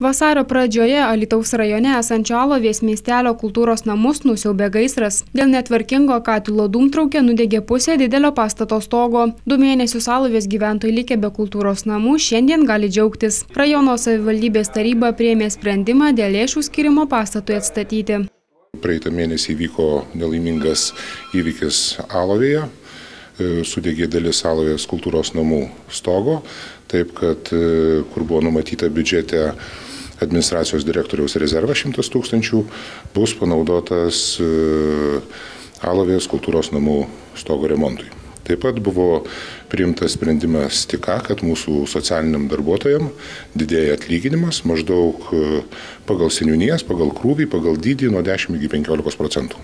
Vasario pradžioje Alytaus rajone esančio Alovės miestelio kultūros namus nusiaubė gaisras. Dėl netvarkingo katilo dūmtraukio nudegė pusė didelio pastato stogo. 2 mėnesius Alovės gyventojai likę be kultūros namų šiandien gali džiaugtis. Rajono savivaldybės taryba priėmė sprendimą dėl lėšų skirimo pastatui atstatyti. Praeitą mėnesį vyko nelaimingas įvykis Alovėje. Sudegė dalis Alovės kultūros namų stogo, taip kad kur buvo numatyta biudžete administracijos direktoriaus rezervas 100 000, bus panaudotas Alovės kultūros namų stogo remontui. Taip pat buvo priimtas sprendimas tik, kad mūsų socialiniam darbuotojam didėja atlyginimas maždaug pagal seniūnijas, pagal krūvį, pagal dydį nuo 10 iki 15%.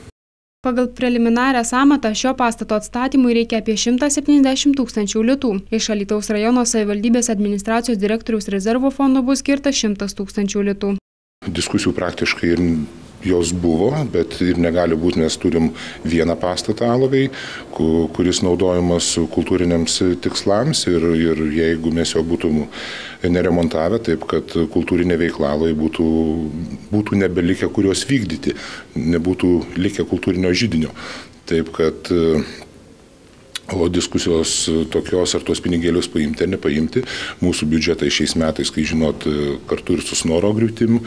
Pagal preliminarią sąmatą šio pastato atstatymui reikia apie 170 000 litų. Iš Alytaus rajono savivaldybės administracijos direktoriaus rezervo fondo bus skirta 100 000 litų. Diskusijų praktiškai ir jos buvo, bet ir negali būti, nes turim vieną pastatą Alovėj, kuris naudojamas kultūriniams tikslams ir jeigu mes jo būtum neremontavę, taip kad kultūrinė veikla Alovėj būtų nebelikę kurios vykdyti, nebūtų likę kultūrinio židinio. Taip kad o diskusijos tokios, ar tuos pinigėlius paimti ar nepaimti, mūsų biudžetai šiais metais, kai žinot, kartu ir su Snoro griūtim,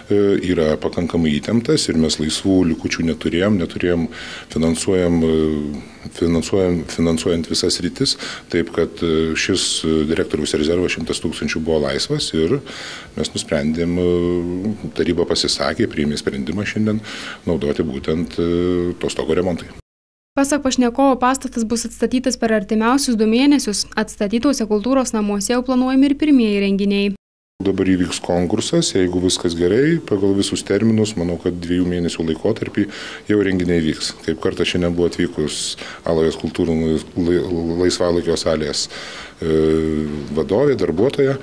yra pakankamai įtemptas ir mes laisvų likučių neturėjom finansuojant visas rytis, taip kad šis direktoriaus rezervas 100 000 buvo laisvas ir mes nusprendėm, taryba pasisakė, priėmė sprendimą šiandien naudoti būtent to stogo remontai. Pasak pašnekovo, pastatas bus atstatytas per artimiausius 2 mėnesius. Atstatytuose kultūros namuose jau planuojami ir pirmieji renginiai. Dabar įvyks konkursas, jeigu viskas gerai, pagal visus terminus, manau, kad 2 mėnesių laikotarpį jau renginiai vyks. Kaip kartą šiandien buvo atvykus Alovės kultūrų laisvalaikio salės vadovė, darbuotoja,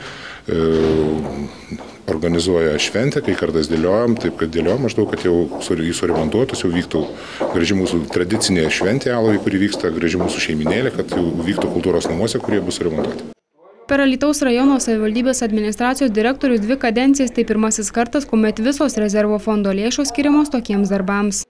organizuoja šventę, kai kartais dėliojam, taip kad dėliojam maždaug, kad jau jį suremontuotus, jau vyktų graži mūsų tradicinė šventė Alovėj, kuri vyksta, graži mūsų šeiminėlė, kad jau vyktų kultūros namuose, kurie bus suremontuoti. Per Alytaus rajono savivaldybės administracijos direktorius 2 kadencijas tai pirmasis kartas, kuomet visos rezervo fondo lėšos skiriamos tokiems darbams.